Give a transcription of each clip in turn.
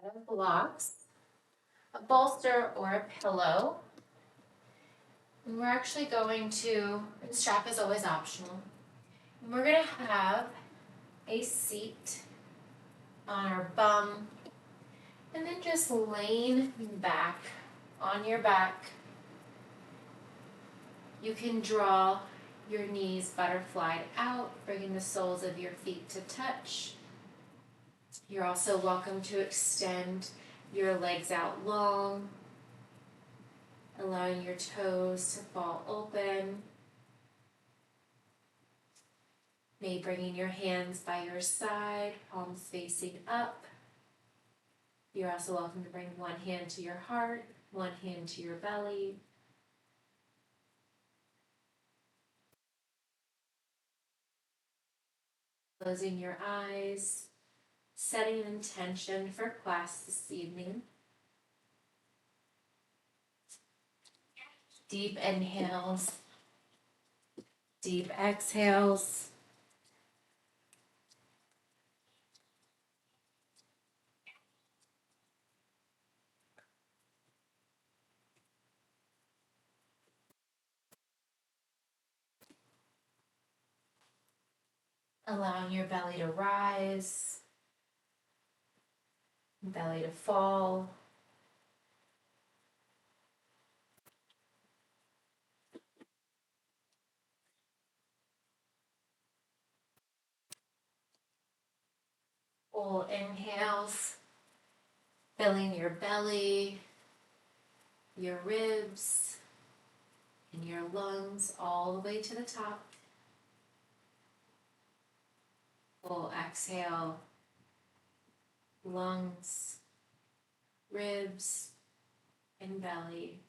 Set of blocks, a bolster or a pillow. And we're actually going to, the strap is always optional. And we're going to have a seat on our bum and then just lean back on your back. You can draw your knees butterflied out, bringing the soles of your feet to touch. You're also welcome to extend your legs out long, allowing your toes to fall open. Maybe bringing your hands by your side, palms facing up. You're also welcome to bring one hand to your heart, one hand to your belly. Closing your eyes, setting an intention for class this evening. Deep inhales, deep exhales. Allowing your belly to rise, belly to fall. Full inhales, filling your belly, your ribs, and your lungs all the way to the top. Full exhale, lungs, ribs, and belly.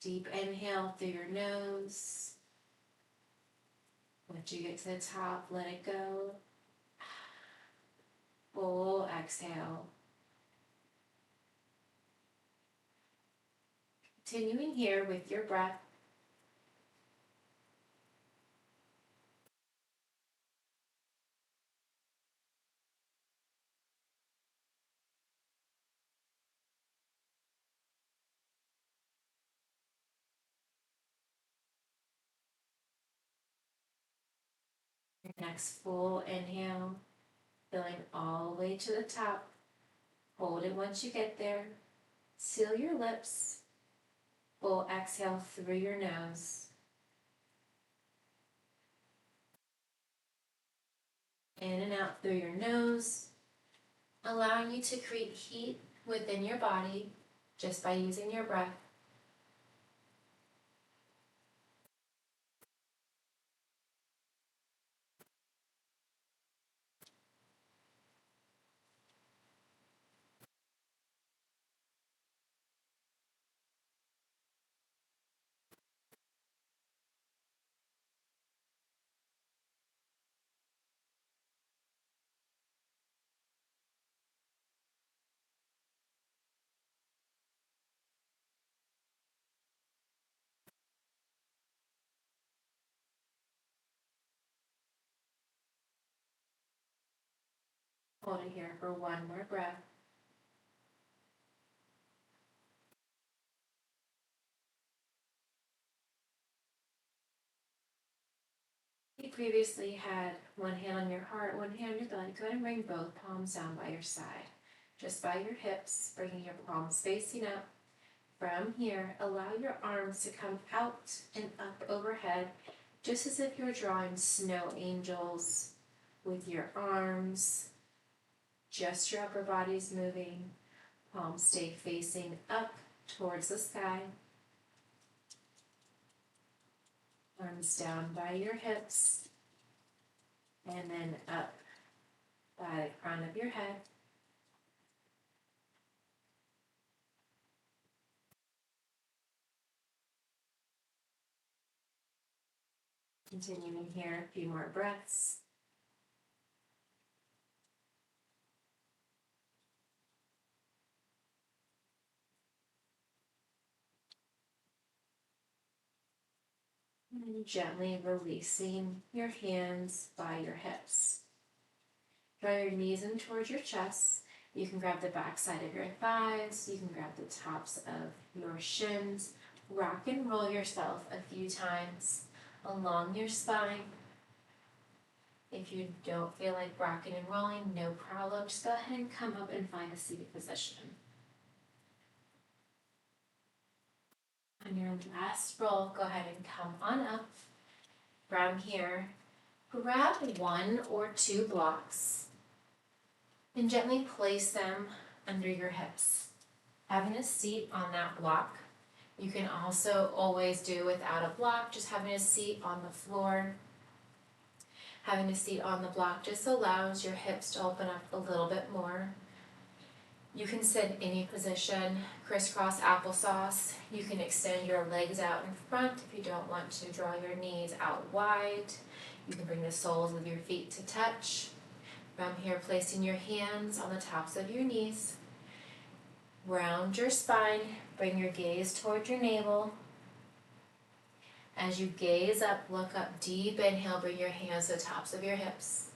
Deep inhale through your nose. Once you get to the top, let it go. Full exhale. Continuing here with your breath. Your next full inhale, filling all the way to the top. Hold it once you get there. Seal your lips. Full exhale through your nose. In and out through your nose, allowing you to create heat within your body just by using your breath. Hold it here for one more breath. You previously had one hand on your heart, one hand on your belly. Go ahead and bring both palms down by your side, just by your hips, bringing your palms facing up. From here, allow your arms to come out and up overhead, just as if you're drawing snow angels with your arms. Just your upper body's moving. Palms stay facing up towards the sky. Arms down by your hips, and then up by the crown of your head. Continuing here, a few more breaths. And then gently releasing your hands by your hips. Draw your knees in towards your chest. You can grab the back side of your thighs. You can grab the tops of your shins. Rock and roll yourself a few times along your spine. If you don't feel like rocking and rolling, no problem. Just go ahead and come up and find a seated position. On your last roll, go ahead and come on up. From here, grab 1 or 2 blocks and gently place them under your hips. Having a seat on that block. You can also always do without a block, just having a seat on the floor. Having a seat on the block just allows your hips to open up a little bit more. You can sit in any position, crisscross applesauce. You can extend your legs out in front if you don't want to draw your knees out wide. You can bring the soles of your feet to touch. From here, placing your hands on the tops of your knees. Round your spine, bring your gaze towards your navel. As you gaze up, look up, deep inhale, bring your hands to the tops of your hips.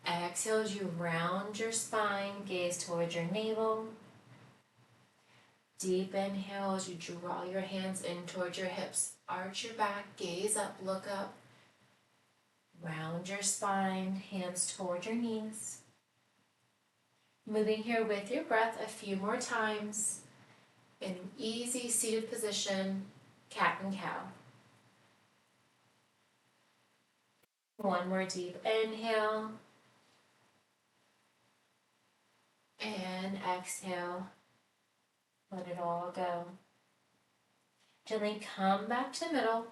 Exhale as you round your spine, gaze towards your navel. Deep inhale as you draw your hands in towards your hips. Arch your back, gaze up, look up. Round your spine, hands towards your knees. Moving here with your breath a few more times. In an easy seated position, cat and cow. One more deep inhale. And exhale. Let it all go. Gently come back to the middle.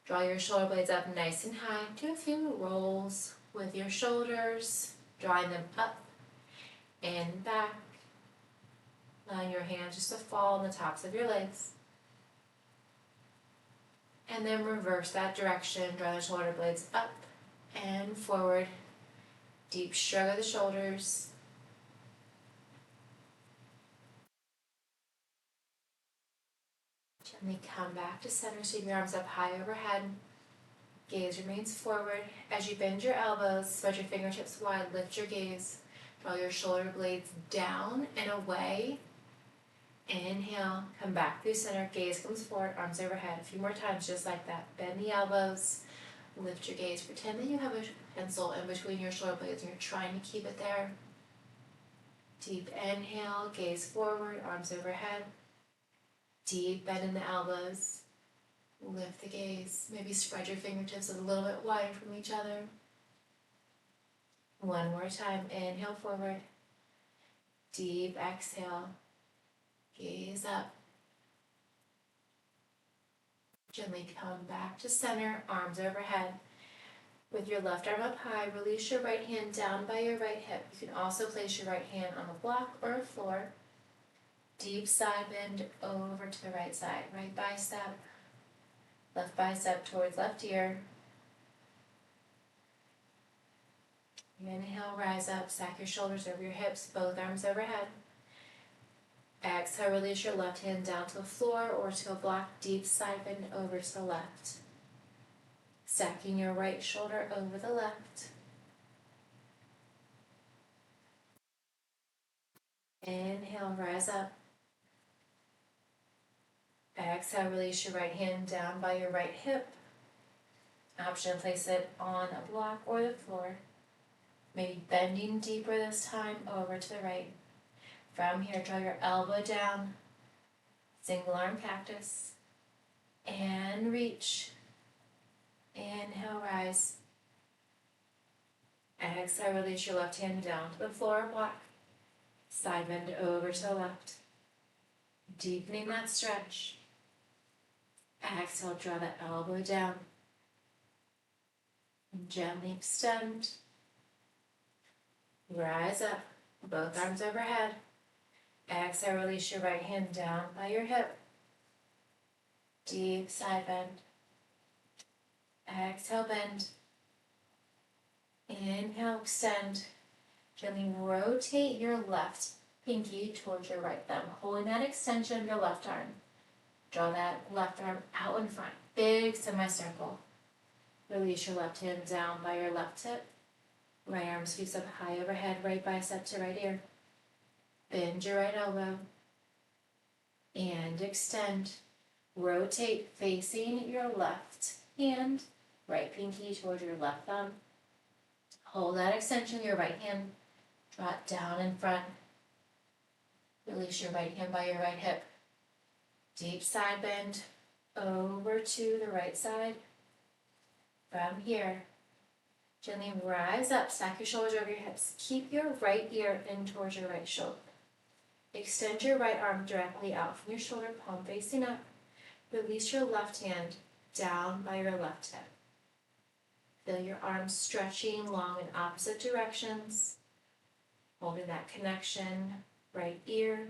Draw your shoulder blades up nice and high. Do a few rolls with your shoulders, drawing them up and back. Allowing your hands just to fall on the tops of your legs. And then reverse that direction. Draw the shoulder blades up and forward. Deep shrug of the shoulders. Gently come back to center, sweep your arms up high overhead. Gaze remains forward. As you bend your elbows, spread your fingertips wide, lift your gaze. Draw your shoulder blades down and away. Inhale, come back through center, gaze comes forward, arms overhead. A few more times just like that. Bend the elbows, lift your gaze. Pretend that you have a pencil in between your shoulder blades and you're trying to keep it there. Deep inhale, gaze forward, arms overhead. Deep bend in the elbows. Lift the gaze. Maybe spread your fingertips a little bit wider from each other. One more time. Inhale forward. Deep exhale. Gaze up. Gently come back to center, arms overhead. With your left arm up high, release your right hand down by your right hip. You can also place your right hand on a block or a floor. Deep side bend over to the right side. Right bicep, left bicep towards left ear. Inhale, rise up, stack your shoulders over your hips, both arms overhead. Exhale, release your left hand down to the floor or to a block. Deep side bend over to the left. Stacking your right shoulder over the left. Inhale, rise up. Exhale, release your right hand down by your right hip. Option, place it on a block or the floor. Maybe bending deeper this time over to the right. From here, draw your elbow down. Single arm cactus. And reach. Inhale, rise. Exhale, release your left hand down to the floor or block. Side bend over to the left. Deepening that stretch. Exhale, draw the elbow down. And gently extend. Rise up, both arms overhead. Exhale, release your right hand down by your hip. Deep side bend. Exhale, bend. Inhale, extend. Gently rotate your left pinky towards your right thumb, holding that extension of your left arm. Draw that left arm out in front, big semicircle. Release your left hand down by your left hip. Right arm sweeps up high overhead, right bicep to right ear. Bend your right elbow and extend. Rotate facing your left hand, right pinky toward your left thumb. Hold that extension, your right hand drop down in front. Release your right hand by your right hip. Deep side bend over to the right side. From here, gently rise up, stack your shoulders over your hips. Keep your right ear in towards your right shoulder. Extend your right arm directly out from your shoulder, palm facing up. Release your left hand down by your left hip. Feel your arms stretching long in opposite directions, holding that connection, right ear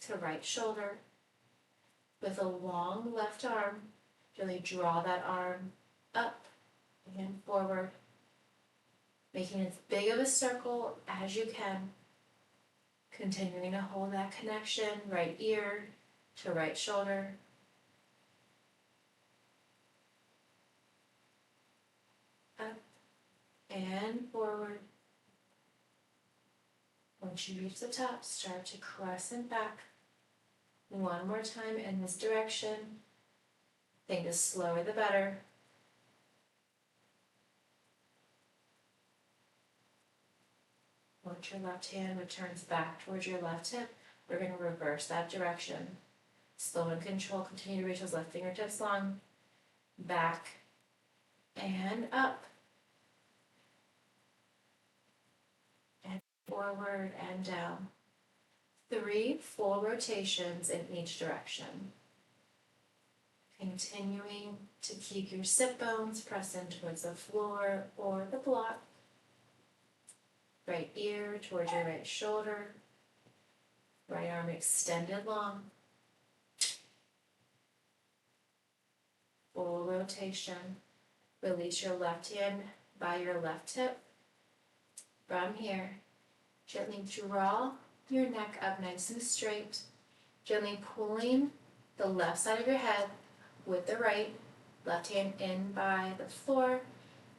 to right shoulder. With a long left arm, gently draw that arm up and forward, making as big of a circle as you can. Continuing to hold that connection, right ear to right shoulder. Up and forward. Once you reach the top, start to crescent back. One more time in this direction. Think the slower the better. Once your left hand returns back towards your left hip, we're going to reverse that direction. Slow and control, continue to reach those left fingertips long. Back and up. And forward and down. 3 full rotations in each direction. Continuing to keep your sit bones pressed in towards the floor or the block. Right ear towards your right shoulder. Right arm extended long. Full rotation. Release your left hand by your left hip. From here, gently draw your neck up nice and straight. Gently pulling the left side of your head with the right. Left hand in by the floor.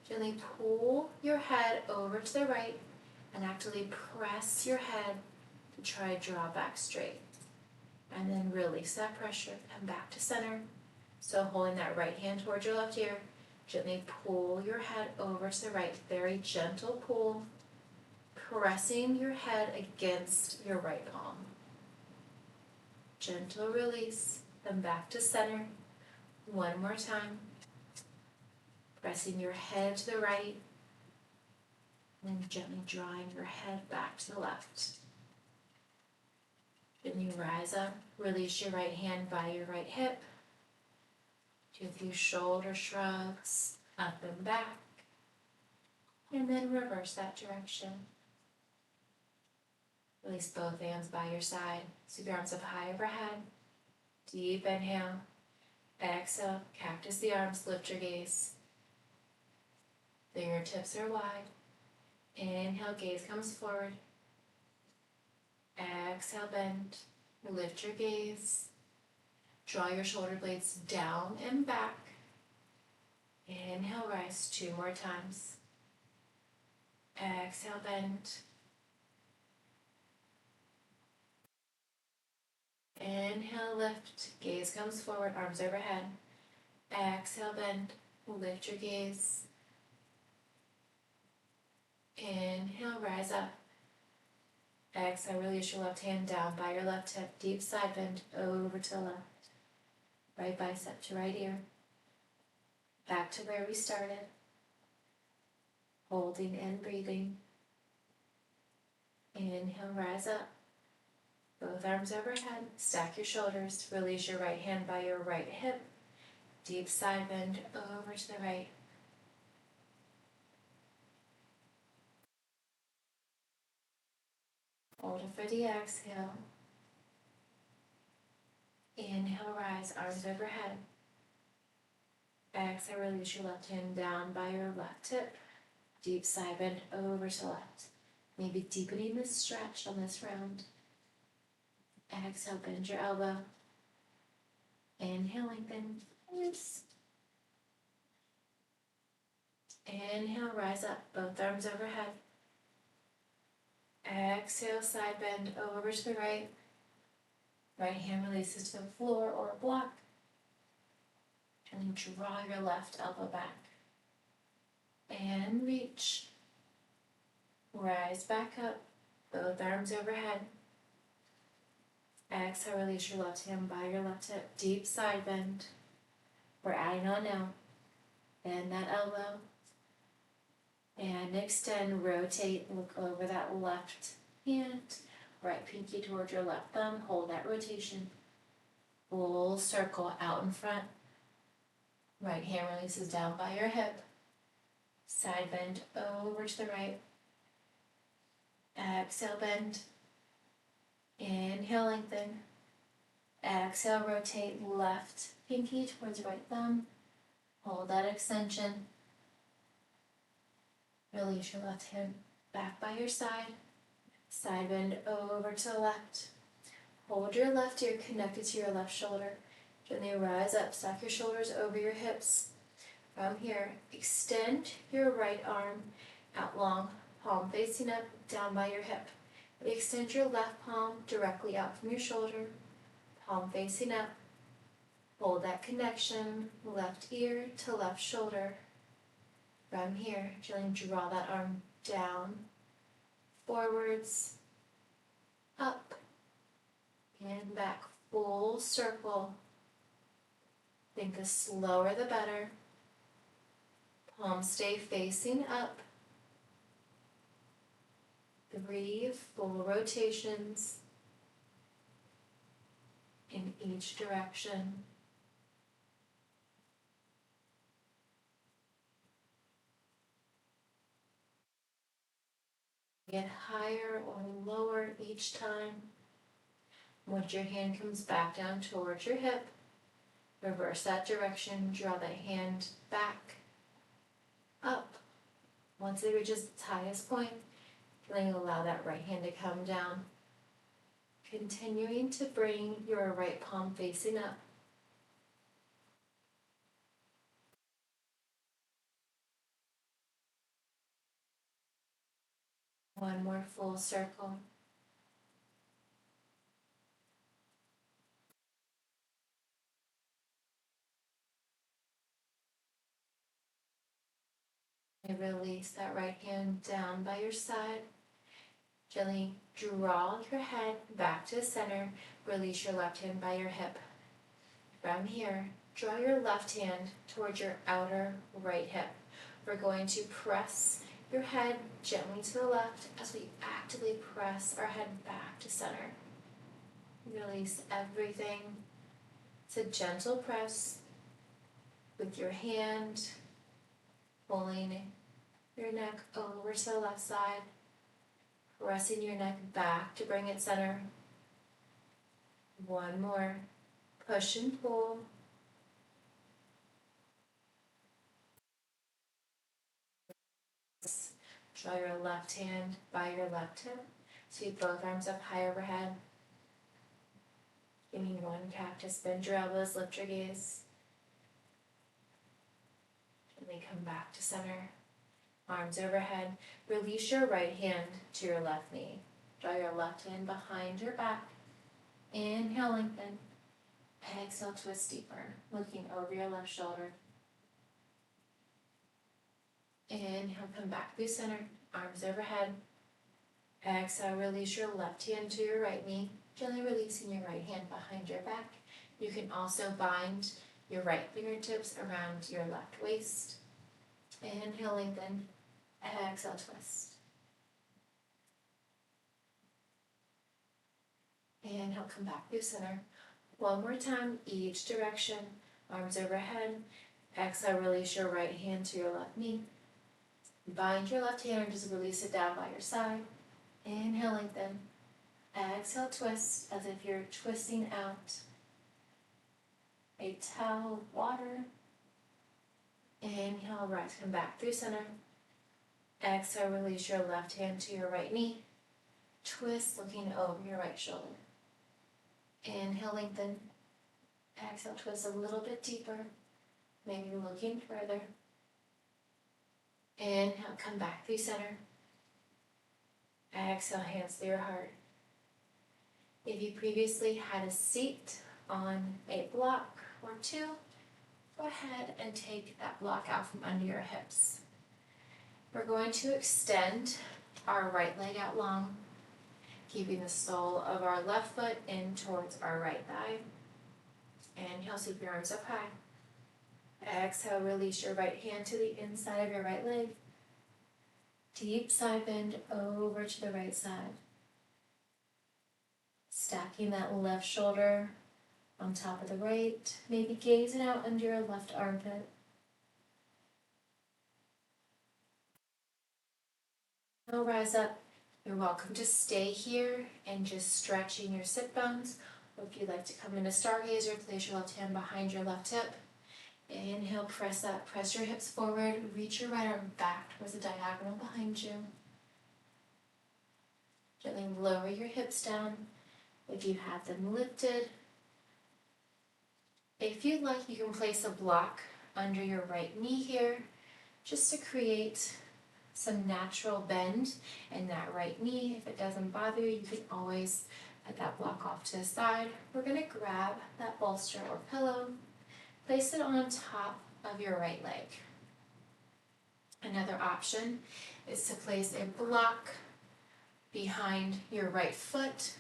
Gently pull your head over to the right and actively press your head to try to draw back straight. And then release that pressure, come back to center. So holding that right hand towards your left ear, gently pull your head over to the right. Very gentle pull, pressing your head against your right palm. Gentle release, then back to center. One more time. Pressing your head to the right, and then gently drawing your head back to the left. Then you rise up, release your right hand by your right hip. Do a few shoulder shrugs, up and back. And then reverse that direction. Release both hands by your side. Sweep your arms up high overhead. Deep inhale. Exhale, cactus the arms, lift your gaze. Fingertips are wide. Inhale, gaze comes forward. Exhale, bend. Lift your gaze. Draw your shoulder blades down and back. Inhale, rise 2 more times. Exhale, bend. Inhale, lift. Gaze comes forward, arms overhead. Exhale, bend. Lift your gaze. Inhale, rise up. Exhale, release your left hand down by your left hip. Deep side bend over to the left. Right bicep to right ear. Back to where we started. Holding and breathing. Inhale, rise up. Both arms overhead. Stack your shoulders. Release your right hand by your right hip. Deep side bend over to the right. Hold it for the exhale. Inhale, rise, arms overhead. Exhale, release your left hand down by your left hip. Deep side bend over to left. Maybe deepening the stretch on this round. Exhale, bend your elbow. Inhale, lengthen. Twist. Inhale, rise up, both arms overhead. Exhale, side bend over to the right. Right hand releases to the floor or a block. And then draw your left elbow back. And reach. Rise back up, both arms overhead. Exhale, release your left hand by your left hip. Deep side bend. We're adding on now. Bend that elbow. And extend, rotate, look over that left hand. Right pinky towards your left thumb. Hold that rotation. Full circle out in front. Right hand releases down by your hip. Side bend over to the right. Exhale, bend. Inhale, lengthen. Exhale, rotate left pinky towards right thumb. Hold that extension. Release your left hand back by your side. Side bend over to the left. Hold your left ear connected to your left shoulder. Gently rise up, stack your shoulders over your hips. From here, extend your right arm out long, palm facing up, down by your hip. Extend your left palm directly out from your shoulder, palm facing up. Hold that connection, left ear to left shoulder. From here, gently draw that arm down, forwards, up, and back, full circle. Think the slower the better. Palms stay facing up. 3 full rotations in each direction. Get higher or lower each time. Once your hand comes back down towards your hip, reverse that direction, draw that hand back, up. Once it reaches its highest point, then allow that right hand to come down. Continuing to bring your right palm facing up. One more full circle. And release that right hand down by your side. Gently draw your head back to the center. Release your left hand by your hip. From here, draw your left hand towards your outer right hip. We're going to press your head gently to the left as we actively press our head back to center. Release everything. It's a gentle press with your hand pulling your neck over to the left side, pressing your neck back to bring it center. One more. Push and pull. Draw your left hand by your left hip. Sweep both arms up high overhead. Give me one cactus. Bend your elbows, lift your gaze. And then come back to center. Arms overhead. Release your right hand to your left knee. Draw your left hand behind your back. Inhale, lengthen. Exhale, twist deeper, looking over your left shoulder. Inhale, come back through center, arms overhead. Exhale, release your left hand to your right knee, gently releasing your right hand behind your back. You can also bind your right fingertips around your left waist. Inhale, lengthen. Exhale, twist. Inhale, come back through center. One more time, each direction, arms overhead. Exhale, release your right hand to your left knee. Bind your left hand and just release it down by your side. Inhale, lengthen. Exhale, twist as if you're twisting out a towel of water. Inhale, rise, come back through center. Exhale, release your left hand to your right knee. Twist, looking over your right shoulder. Inhale, lengthen. Exhale, twist a little bit deeper, maybe looking further. Inhale, come back through center. Exhale, hands to your heart. If you previously had a seat on a block or two, go ahead and take that block out from under your hips. We're going to extend our right leg out long, keeping the sole of our left foot in towards our right thigh. Inhale, sweep your arms up high. Exhale, release your right hand to the inside of your right leg. Deep side bend over to the right side. Stacking that left shoulder on top of the right, maybe gazing out under your left armpit. Now rise up. You're welcome to stay here and just stretching your sit bones. Or if you'd like to come into Stargazer, place your left hand behind your left hip. Inhale, press up, press your hips forward, reach your right arm back towards the diagonal behind you. Gently lower your hips down if you have them lifted. If you'd like, you can place a block under your right knee here, just to create some natural bend in that right knee. If it doesn't bother you, you can always put that block off to the side. We're going to grab that bolster or pillow, place it on top of your right leg. Another option is to place a block behind your right foot,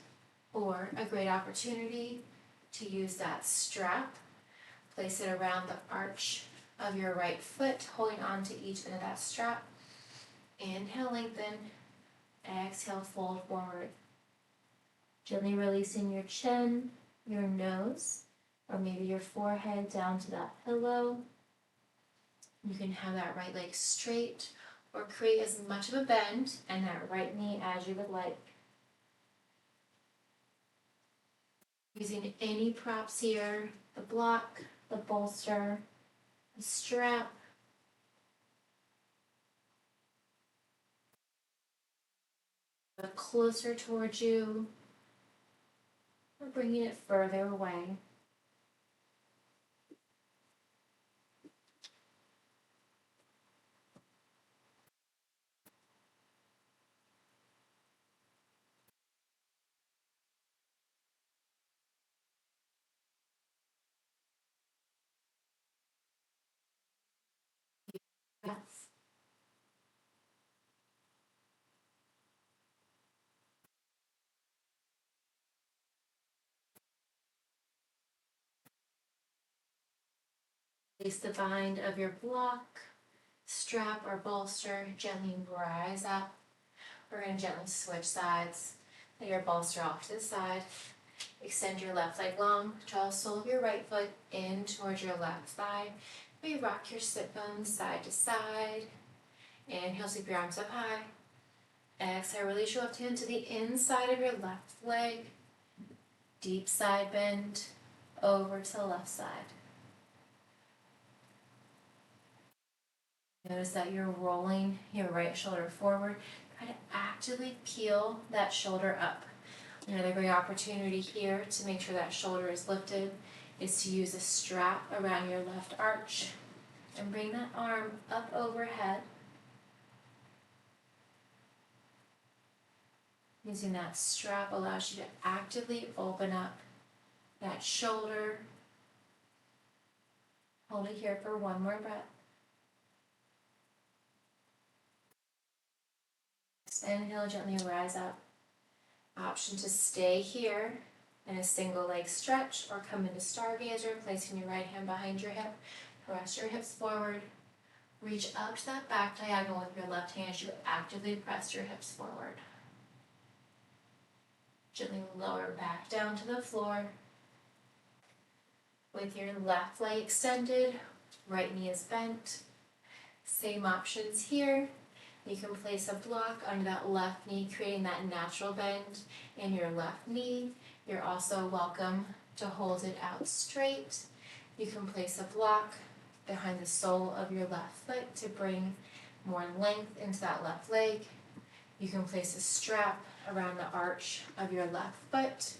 or a great opportunity to use that strap. Place it around the arch of your right foot, holding on to each end of that strap. Inhale, lengthen. Exhale, fold forward. Gently releasing your chin, your nose, or maybe your forehead down to that pillow. You can have that right leg straight or create as much of a bend in that right knee as you would like. Using any props here, the block, the bolster, the strap. Closer towards you, or bringing it further away. Yes. Place the bind of your block, strap or bolster, gently rise up. We're going to gently switch sides. Lay your bolster off to the side. Extend your left leg long. Draw the sole of your right foot in towards your left thigh. Maybe rock your sit bones side to side. Inhale, sweep your arms up high. Exhale, release your left hand to the inside of your left leg. Deep side bend over to the left side. Notice that you're rolling your right shoulder forward. Try to actively peel that shoulder up. Another great opportunity here to make sure that shoulder is lifted is to use a strap around your left arch and bring that arm up overhead. Using that strap allows you to actively open up that shoulder. Hold it here for one more breath. Inhale, gently rise up. Option to stay here in a single leg stretch or come into Stargazer, placing your right hand behind your hip. Press your hips forward. Reach up to that back diagonal with your left hand as you actively press your hips forward. Gently lower back down to the floor. With your left leg extended, right knee is bent. Same options here. You can place a block under that left knee, creating that natural bend in your left knee. You're also welcome to hold it out straight. You can place a block behind the sole of your left foot to bring more length into that left leg. You can place a strap around the arch of your left foot,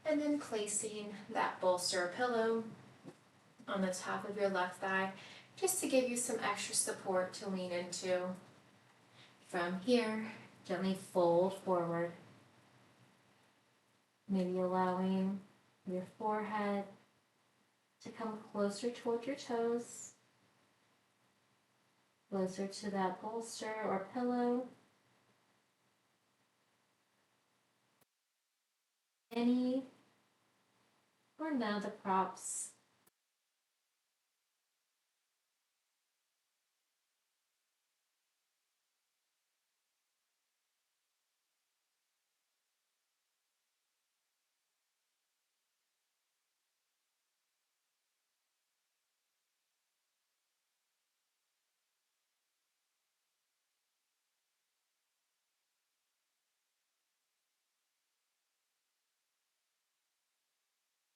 and then placing that bolster or pillow on the top of your left thigh just to give you some extra support to lean into. From here, gently fold forward, maybe allowing your forehead to come closer toward your toes, closer to that bolster or pillow. Any or none of the props.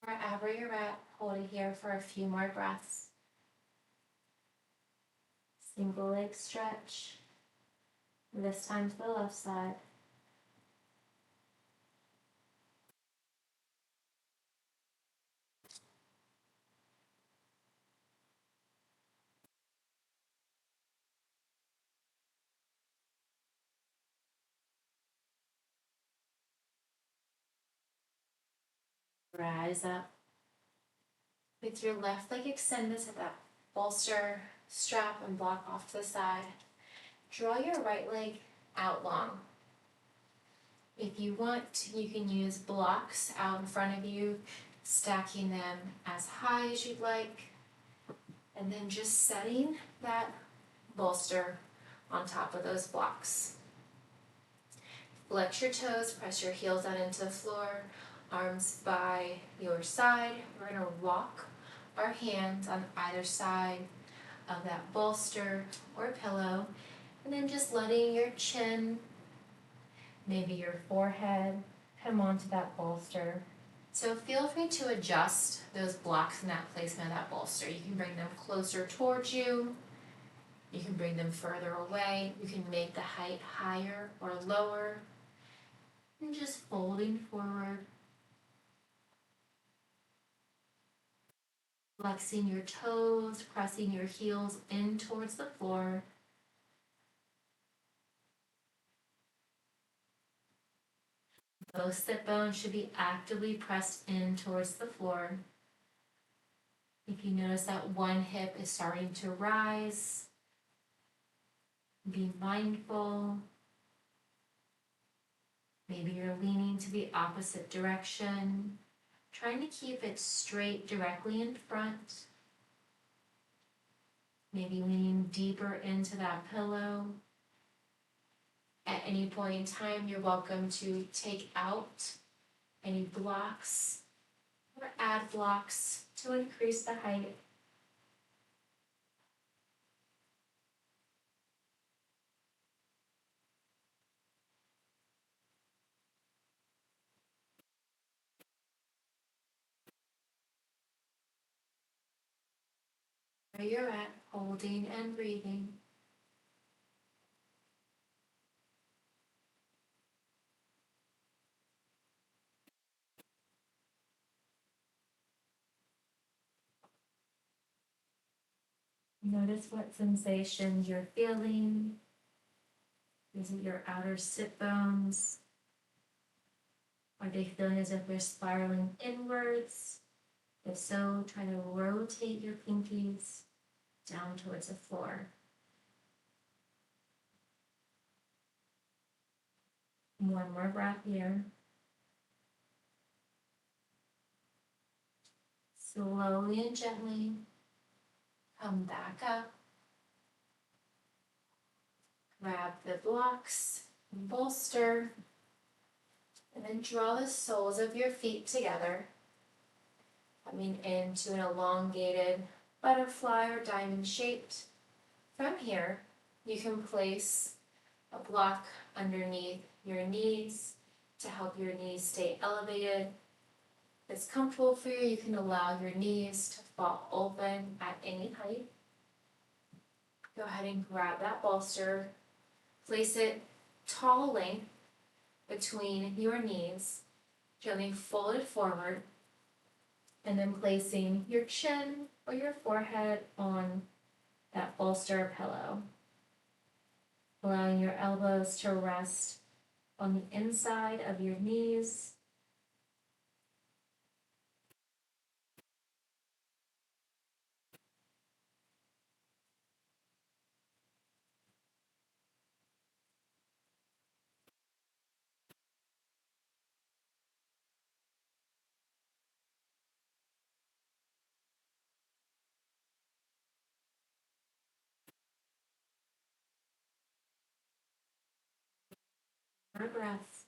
Wherever you're at, hold it here for a few more breaths. Single leg stretch. This time to the left side. Rise up. With your left leg extended to that bolster, strap, and block off to the side. Draw your right leg out long. If you want, you can use blocks out in front of you, stacking them as high as you'd like, and then just setting that bolster on top of those blocks. Flex your toes, press your heels down into the floor, arms by your side. We're going to rock our hands on either side of that bolster or pillow, and then just letting your chin, maybe your forehead, come onto that bolster. So feel free to adjust those blocks in that placement of that bolster. You can bring them closer towards you. You can bring them further away. You can make the height higher or lower. And just folding forward. Flexing your toes, pressing your heels in towards the floor. Both sit bones should be actively pressed in towards the floor. If you notice that one hip is starting to rise, be mindful. Maybe you're leaning to the opposite direction, trying to keep it straight directly in front. Maybe leaning deeper into that pillow. At any point in time, you're welcome to take out any blocks or add blocks to increase the height. Where you're at, holding and breathing. Notice what sensations you're feeling. Is it your outer sit bones? Are they feeling as if they're spiraling inwards? If so, try to rotate your pinkies down towards the floor. One more breath here. Slowly and gently come back up. Grab the blocks, bolster, and then draw the soles of your feet together, coming into an elongated butterfly or diamond shaped. From here, you can place a block underneath your knees to help your knees stay elevated. If it's comfortable for you, you can allow your knees to fall open at any height. Go ahead and grab that bolster, place it tall length between your knees, gently fold it forward, and then placing your chin or your forehead on that bolster or pillow. Allowing your elbows to rest on the inside of your knees. More breaths.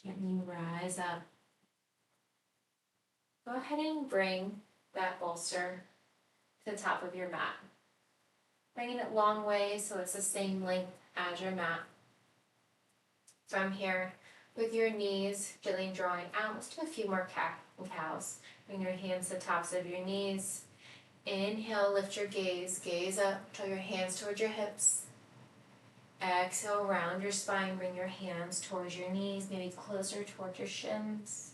Gently rise up. Go ahead and bring that bolster to the top of your mat. Bringing it long ways so it's the same length as your mat. From here, with your knees gently drawing out, let's do a few more cat and cows. Bring your hands to the tops of your knees. Inhale, lift your gaze, gaze up, draw your hands towards your hips. Exhale, round your spine, bring your hands towards your knees, maybe closer towards your shins.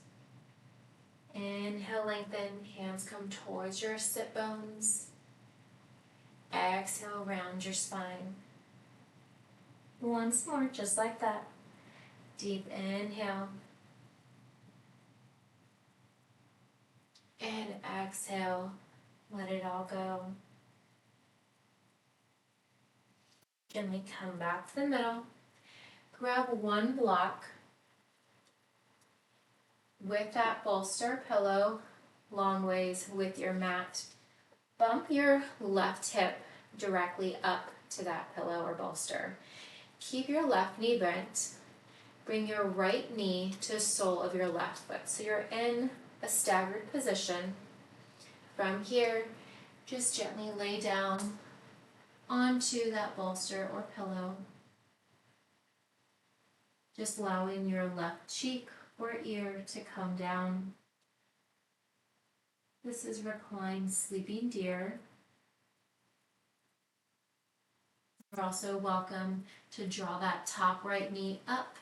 Inhale, lengthen, hands come towards your sit bones. Exhale, round your spine. Once more, just like that. Deep inhale. And exhale, let it all go. Gently come back to the middle. Grab one block with that bolster pillow, long ways with your mat. Bump your left hip directly up to that pillow or bolster. Keep your left knee bent. Bring your right knee to the sole of your left foot. So you're in a staggered position. From here, just gently lay down onto that bolster or pillow. Just allowing your left cheek or ear to come down. This is reclined sleeping deer. You're also welcome to draw that top right knee up,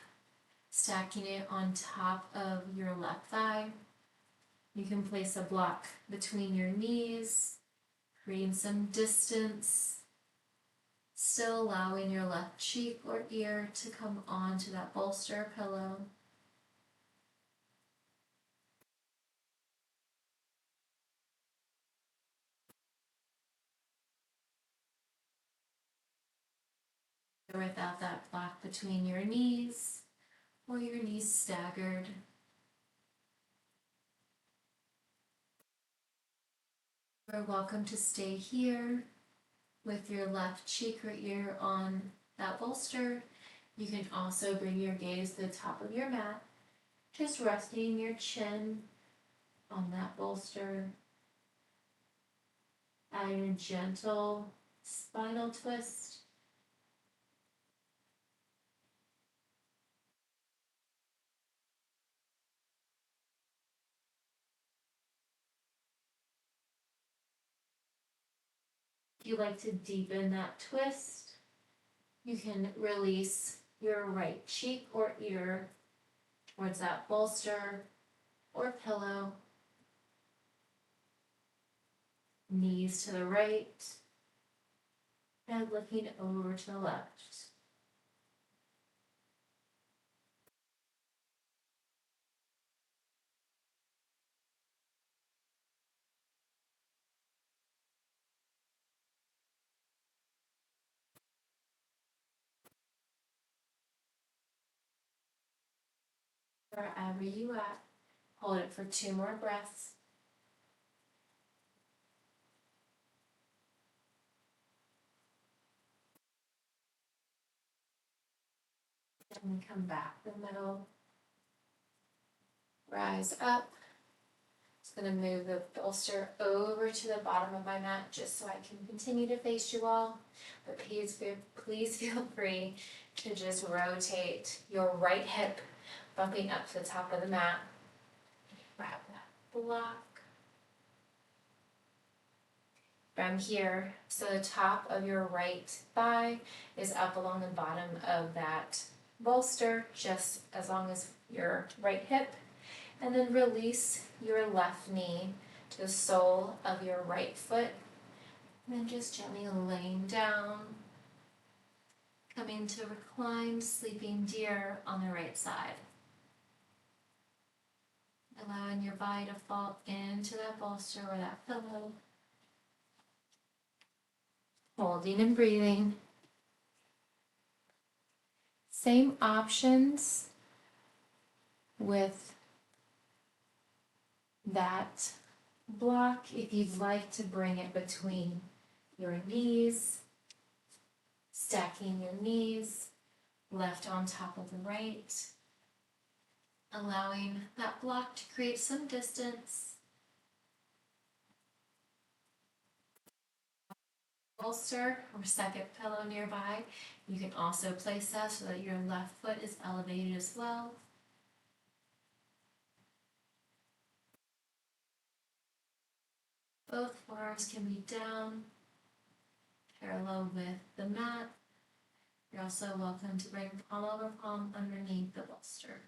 stacking it on top of your left thigh. You can place a block between your knees, creating some distance, still allowing your left cheek or ear to come onto that bolster or pillow. Without that block between your knees or your knees staggered. You're welcome to stay here with your left cheek or ear on that bolster. You can also bring your gaze to the top of your mat, just resting your chin on that bolster. Adding a gentle spinal twist. If you like to deepen that twist, you can release your right cheek or ear towards that bolster or pillow. Knees to the right, head looking over to the left. Wherever you at, hold it for 2 more breaths. And come back to the middle. Rise up. Just going to move the bolster over to the bottom of my mat just so I can continue to face you all. But please feel free to just rotate your right hip, bumping up to the top of the mat. Grab that block. From here, so the top of your right thigh is up along the bottom of that bolster just as long as your right hip, and then release your left knee to the sole of your right foot, and then just gently laying down, coming to reclined sleeping deer on the right side. Allowing your body to fall into that bolster or that pillow. Holding and breathing. Same options with that block if you'd like to bring it between your knees, stacking your knees, left on top of the right, allowing that block to create some distance. Bolster or second pillow nearby. You can also place that so that your left foot is elevated as well. Both forearms can be down, parallel with the mat. You're also welcome to bring palm over palm underneath the bolster.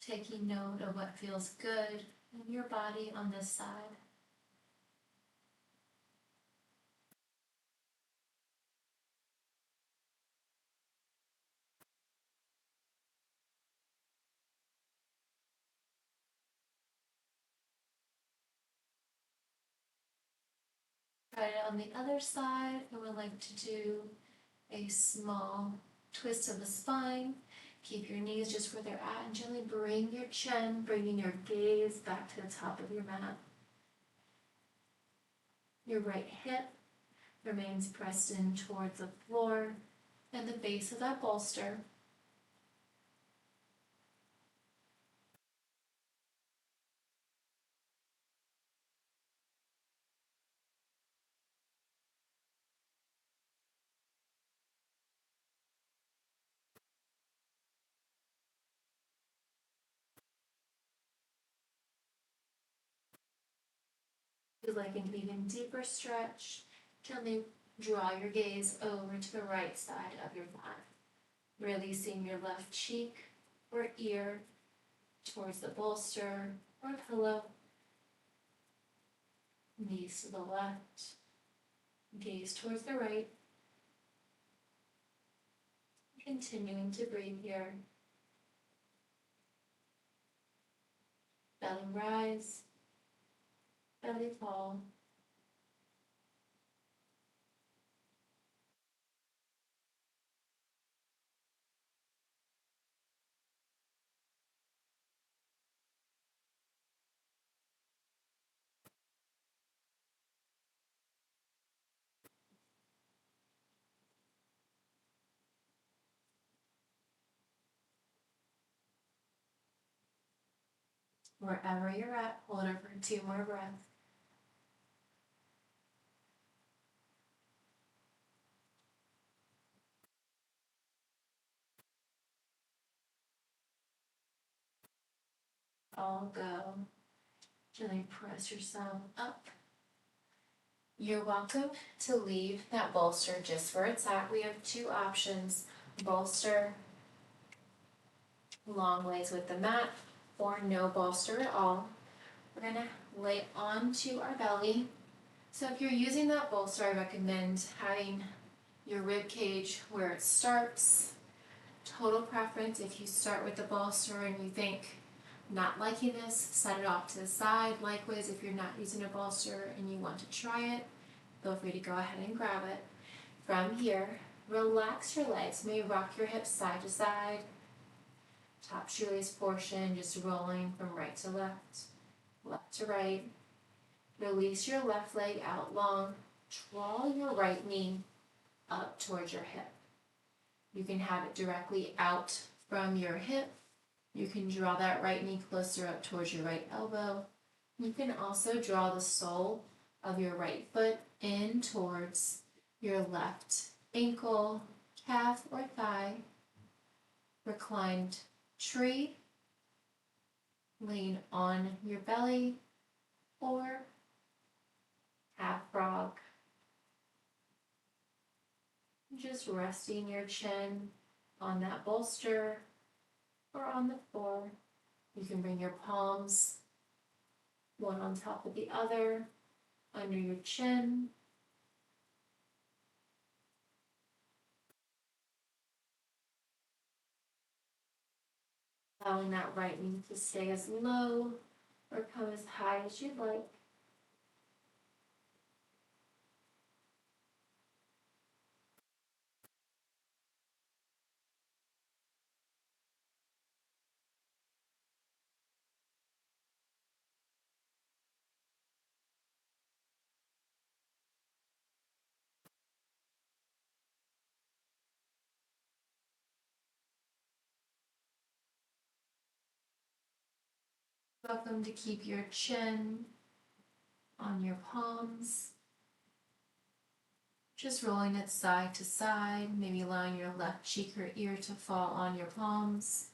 Taking note of what feels good in your body on this side. Try it on the other side. I would like to do a small twist of the spine. Keep your knees just where they're at and gently bring your chin, bringing your gaze back to the top of your mat. Your right hip remains pressed in towards the floor and the base of that bolster. If you'd like an even deeper stretch, gently draw your gaze over to the right side of your mat, releasing your left cheek or ear towards the bolster or pillow, knees to the left, gaze towards the right, continuing to breathe here. Belly rise, belly fall. Wherever you're at, hold it for 2 more breaths. All go. Gently press yourself up. You're welcome to leave that bolster just where it's at. We have 2 options: bolster long ways with the mat or no bolster at all. We're gonna lay onto our belly. So if you're using that bolster, I recommend having your rib cage where it starts. Total preference. If you start with the bolster and you think not liking this, set it off to the side. Likewise, if you're not using a bolster and you want to try it, feel free to go ahead and grab it. From here, relax your legs. Maybe rock your hips side to side. Top shoelace portion just rolling from right to left, left to right. Release your left leg out long. Draw your right knee up towards your hip. You can have it directly out from your hip. You can draw that right knee closer up towards your right elbow. You can also draw the sole of your right foot in towards your left ankle, calf, or thigh. Reclined tree, lean on your belly, or half frog. Just resting your chin on that bolster or on the floor. You can bring your palms one on top of the other under your chin. Allowing that right knee to stay as low or come as high as you'd like. Welcome to keep your chin on your palms. Just rolling it side to side, maybe allowing your left cheek or ear to fall on your palms.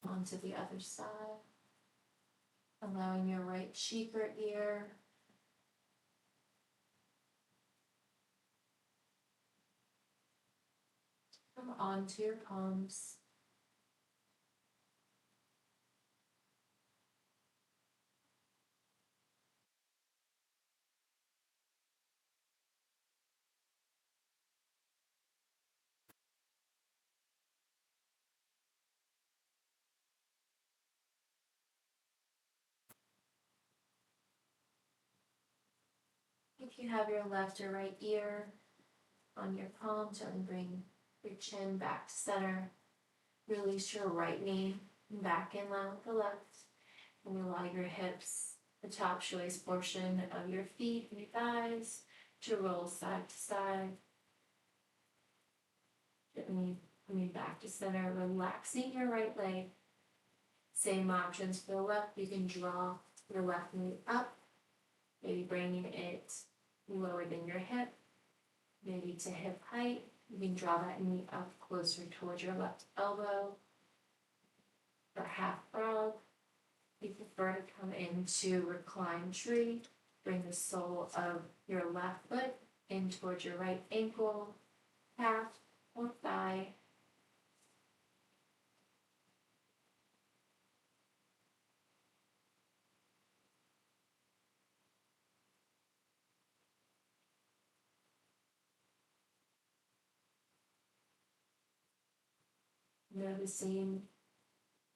Onto the other side, allowing your right cheek or ear to come onto your palms. If you have your left or right ear on your palm, gently bring your chin back to center. Release your right knee back in line with the left, and allow your hips, the top shoelace portion of your feet and your thighs, to roll side to side. Gently coming back to center, relaxing your right leg. Same options for the left. You can draw your left knee up, maybe bringing it lower than your hip, maybe to hip height. You can draw that knee up closer towards your left elbow. For half frog, you prefer to come into reclined tree. Bring the sole of your left foot in towards your right ankle, calf, or thigh. Noticing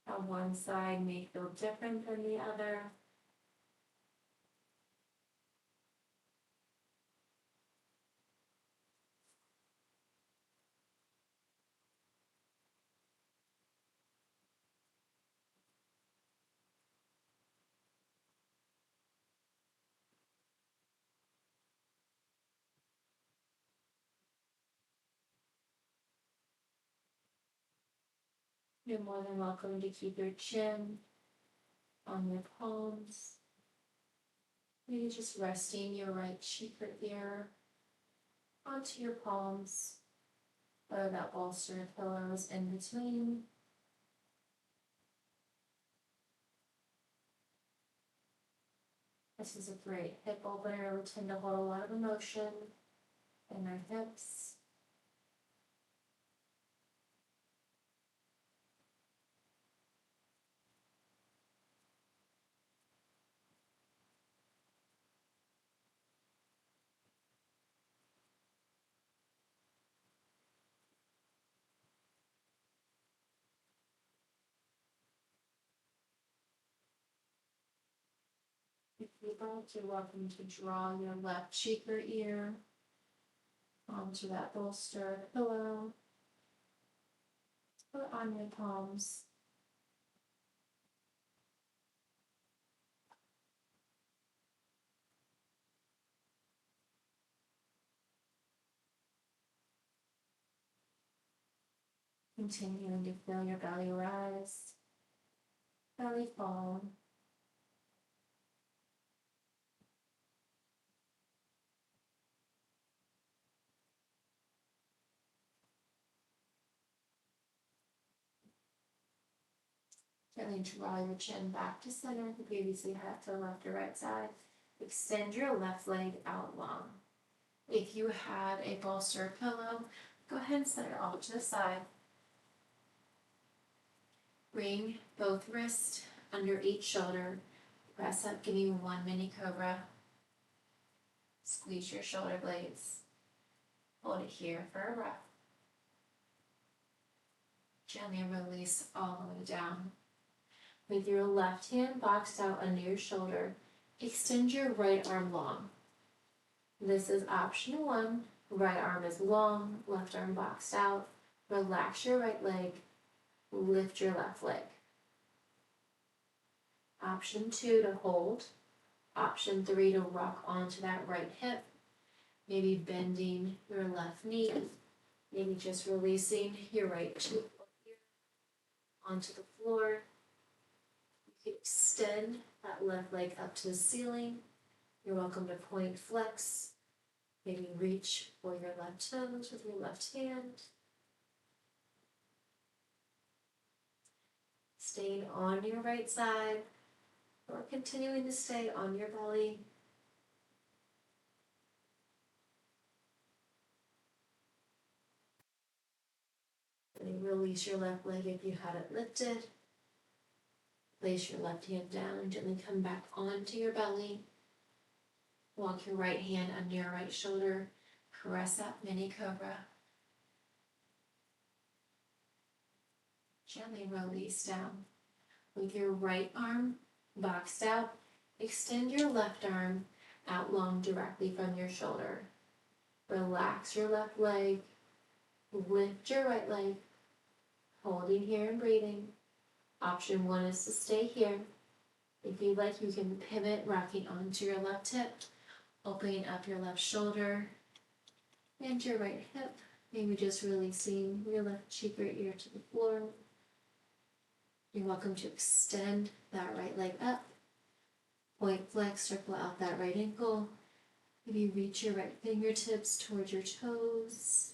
how one side may feel different than the other. You're more than welcome to keep your chin on your palms. Maybe just resting your right cheek or ear onto your palms, or that bolster pillows in between. This is a great hip opener. We tend to hold a lot of emotion in our hips. If you'd like, you're welcome to draw your left cheek or ear onto that bolster pillow or on your palms. Continuing to feel your belly rise, belly fall. Gently draw your chin back to center if you previously had to the left or right side. Extend your left leg out long. If you had a bolster or pillow, go ahead and set it off to the side. Bring both wrists under each shoulder. Press up, give me one mini cobra. Squeeze your shoulder blades. Hold it here for a breath. Gently release all the way down. With your left hand boxed out under your shoulder, extend your right arm long. This is option 1. Right arm is long, left arm boxed out. Relax your right leg, lift your left leg. Option 2 to hold. Option 3 to rock onto that right hip. Maybe bending your left knee. Maybe just releasing your right foot onto the floor. You can extend that left leg up to the ceiling. You're welcome to point flex. Maybe reach for your left toes with your left hand. Staying on your right side or continuing to stay on your belly. And release your left leg if you had it lifted. Place your left hand down, gently come back onto your belly. Walk your right hand under your right shoulder. Press up mini cobra. Gently release down. With your right arm boxed out, extend your left arm out long directly from your shoulder. Relax your left leg. Lift your right leg. Holding here and breathing. Option 1 is to stay here. If you'd like, you can pivot, rocking onto your left hip, opening up your left shoulder and your right hip. Maybe just releasing your left cheek or ear to the floor. You're welcome to extend that right leg up. Point flex, circle out that right ankle. Maybe reach your right fingertips towards your toes.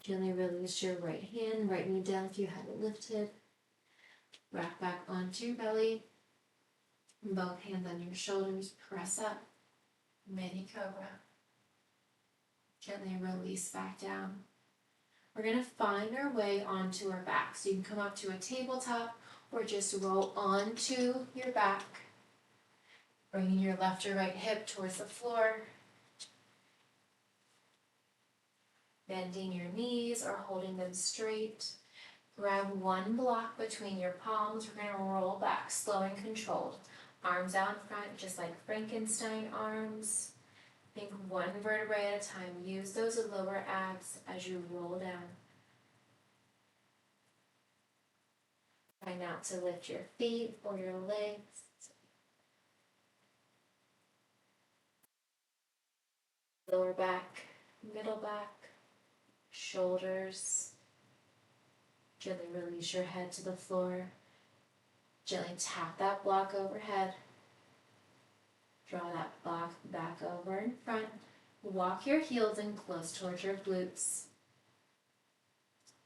Gently release your right hand, right knee down if you had it lifted. Rock back onto your belly. Both hands on your shoulders, press up. Mini cobra. Gently release back down. We're going to find our way onto our back. So you can come up to a tabletop or just roll onto your back. Bringing your left or right hip towards the floor. Bending your knees or holding them straight. Grab one block between your palms. We're going to roll back, slow and controlled. Arms out in front, just like Frankenstein arms. Think one vertebrae at a time. Use those lower abs as you roll down. Try not to lift your feet or your legs. Lower back, middle back, shoulders. Gently release your head to the floor. Gently tap that block overhead. Draw that block back over in front. Walk your heels in close towards your glutes.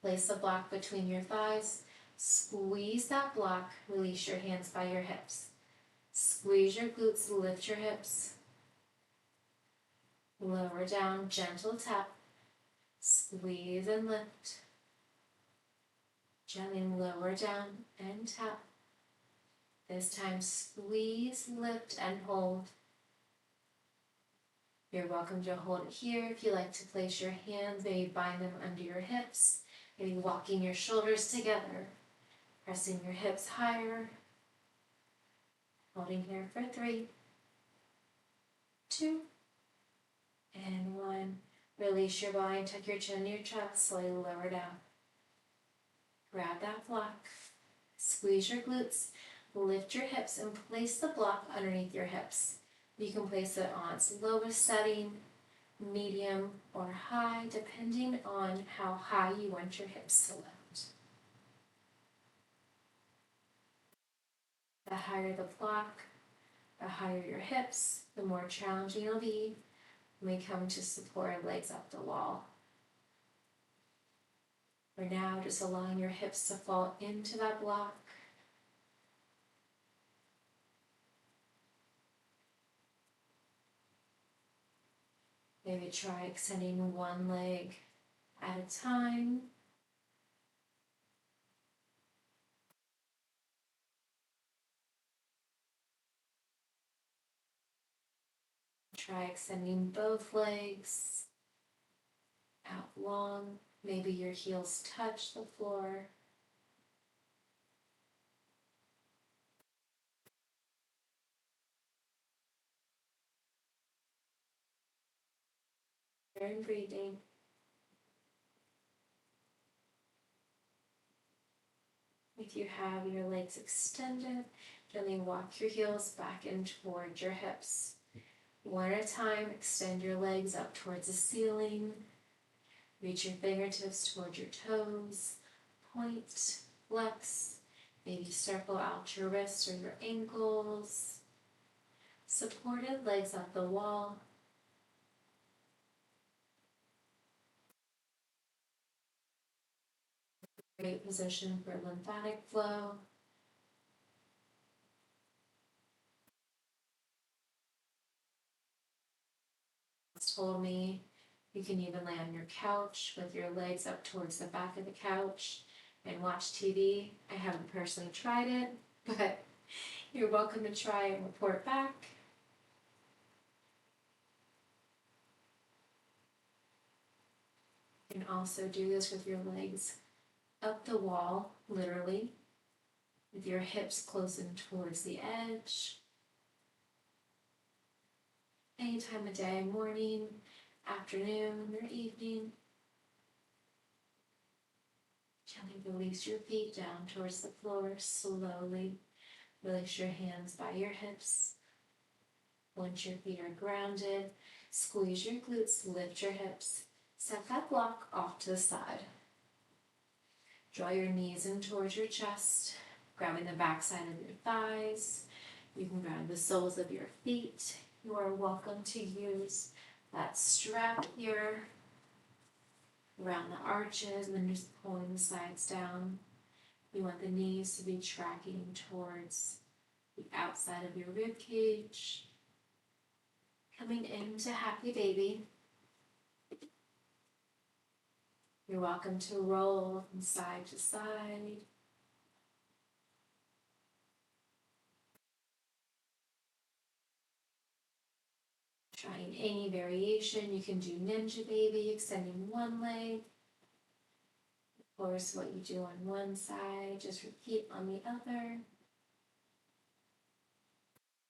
Place the block between your thighs. Squeeze that block. Release your hands by your hips. Squeeze your glutes, lift your hips. Lower down, gentle tap. Squeeze and lift. Gently lower down and tap. This time squeeze, lift, and hold. You're welcome to hold it here. If you like to place your hands, maybe bind them under your hips. Maybe walking your shoulders together. Pressing your hips higher. Holding here for 3, 2, and 1. Release your body and tuck your chin in your chest. Slowly lower down. Grab that block. Squeeze your glutes, lift your hips, and place the block underneath your hips. You can place it on its lowest setting, medium, or high, depending on how high you want your hips to lift. The higher the block, the higher your hips, the more challenging it'll be when we come to support our legs up the wall. For now, just allowing your hips to fall into that block. Maybe try extending one leg at a time. Try extending both legs out long. Maybe your heels touch the floor. And breathing. If you have your legs extended, gently walk your heels back in towards your hips. One at a time, extend your legs up towards the ceiling. Reach your fingertips towards your toes. Point, flex. Maybe circle out your wrists or your ankles. Supported legs up the wall. Great position for lymphatic flow. Told me you can even lay on your couch with your legs up towards the back of the couch and watch TV. I haven't personally tried it, but you're welcome to try and report back. You can also do this with your legs up the wall, literally, with your hips close in towards the edge. Any time of day, morning, afternoon, or evening. Gently release your feet down towards the floor, slowly. Release your hands by your hips. Once your feet are grounded, squeeze your glutes, lift your hips. Set that block off to the side. Draw your knees in towards your chest, grabbing the backside of your thighs. You can grab the soles of your feet. You are welcome to use that strap here around the arches and then just pulling the sides down. You want the knees to be tracking towards the outside of your rib cage. Coming into happy baby. You're welcome to roll from side to side. Trying any variation. You can do ninja baby, extending one leg. Of course, what you do on one side, just repeat on the other.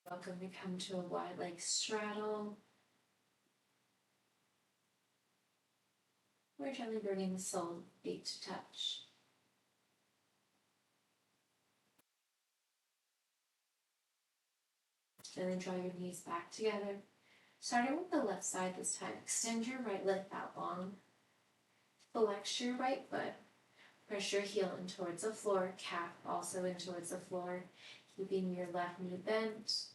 Welcome to come to a wide leg straddle. We're gently bringing the sole of the feet to touch. Gently draw your knees back together. Starting with the left side this time, extend your right leg out long. Flex your right foot. Press your heel in towards the floor, calf also in towards the floor, keeping your left knee bent,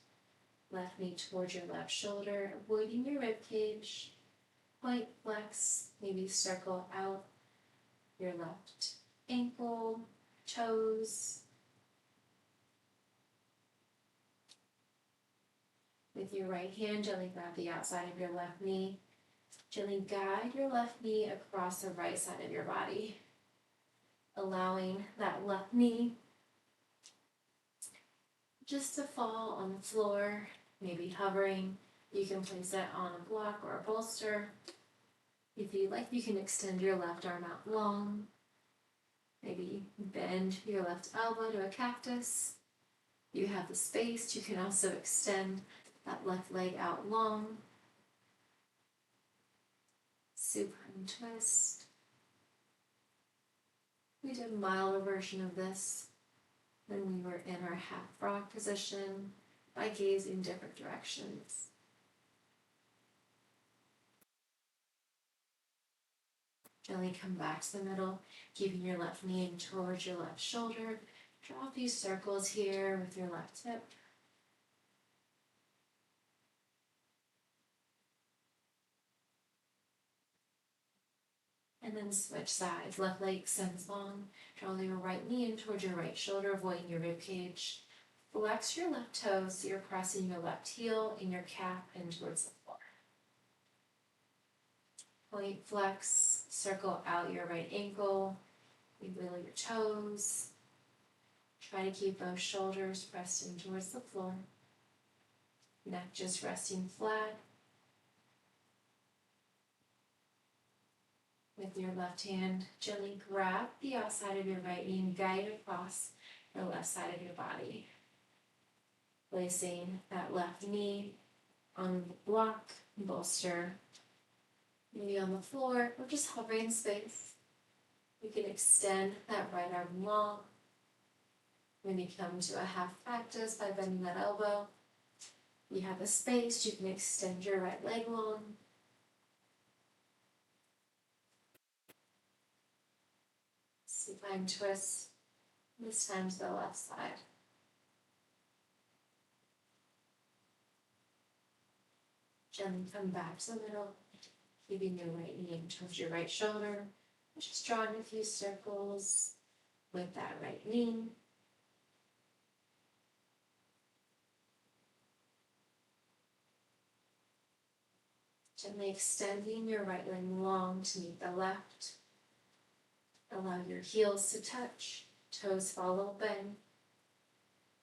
left knee towards your left shoulder, avoiding your rib cage. Point, flex, maybe circle out your left ankle, toes. With your right hand, gently grab the outside of your left knee. Gently guide your left knee across the right side of your body, allowing that left knee just to fall on the floor, maybe hovering. You can place it on a block or a bolster. If you like, you can extend your left arm out long. Maybe bend your left elbow to a cactus. You have the space. You can also extend that left leg out long. Supine twist. We did a milder version of this. Then we were in our half frog position by gazing different directions. Gently come back to the middle, keeping your left knee in towards your left shoulder. Draw a few circles here with your left hip. And then switch sides. Left leg extends long. Draw your right knee in towards your right shoulder, avoiding your rib cage. Flex your left toes so you're pressing your left heel and your calf in towards the floor. Point flex, circle out your right ankle. Wiggle your toes. Try to keep both shoulders pressed in towards the floor. Neck just resting flat. With your left hand, gently grab the outside of your right knee and guide it across the left side of your body. Placing that left knee on the block, bolster, maybe on the floor, or just hovering in space. You can extend that right arm long. Maybe come to a half practice by bending that elbow. If you have the space, you can extend your right leg long. Supine twist, this time to the left side. Gently come back to the middle, keeping your right knee towards your right shoulder. Just drawing a few circles with that right knee. Gently extending your right leg long to meet the left. Allow your heels to touch, toes fall open.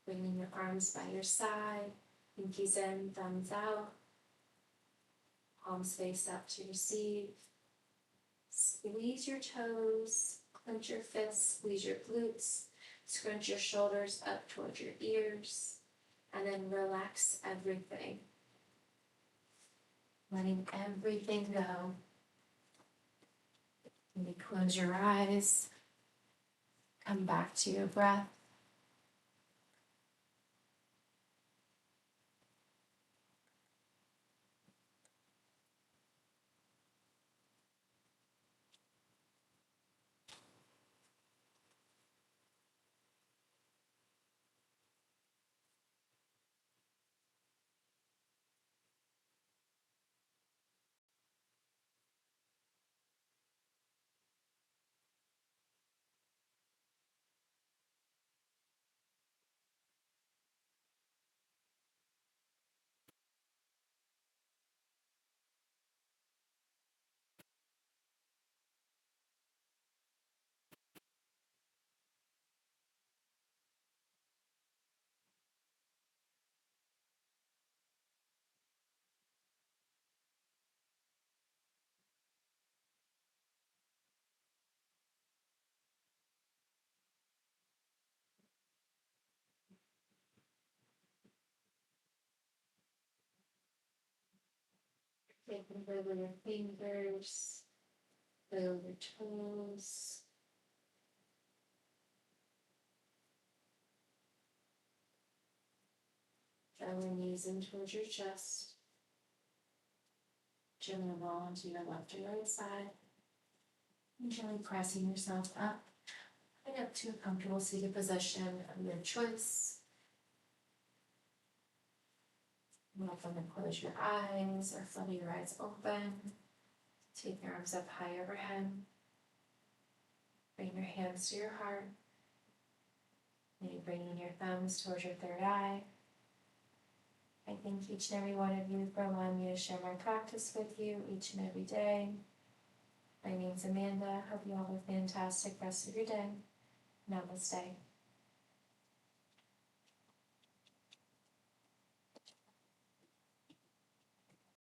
Bringing your arms by your side, pinkies in, thumbs out. Palms face up to receive. Squeeze your toes, clench your fists, squeeze your glutes, scrunch your shoulders up towards your ears, and then relax everything. Letting everything go. Maybe close your eyes. Come back to your breath. Taking over your fingers, feel your toes. Draw your knees in towards your chest. Gently roll onto your left or right side. And gently pressing yourself up and up to a comfortable seated position of your choice. Welcome and close your eyes or flutter your eyes open. Take your arms up high overhead. Bring your hands to your heart. Maybe bringing your thumbs towards your third eye. I thank each and every one of you for allowing me to share my practice with you each and every day. My name's Amanda. Hope you all have a fantastic rest of your day. Namaste.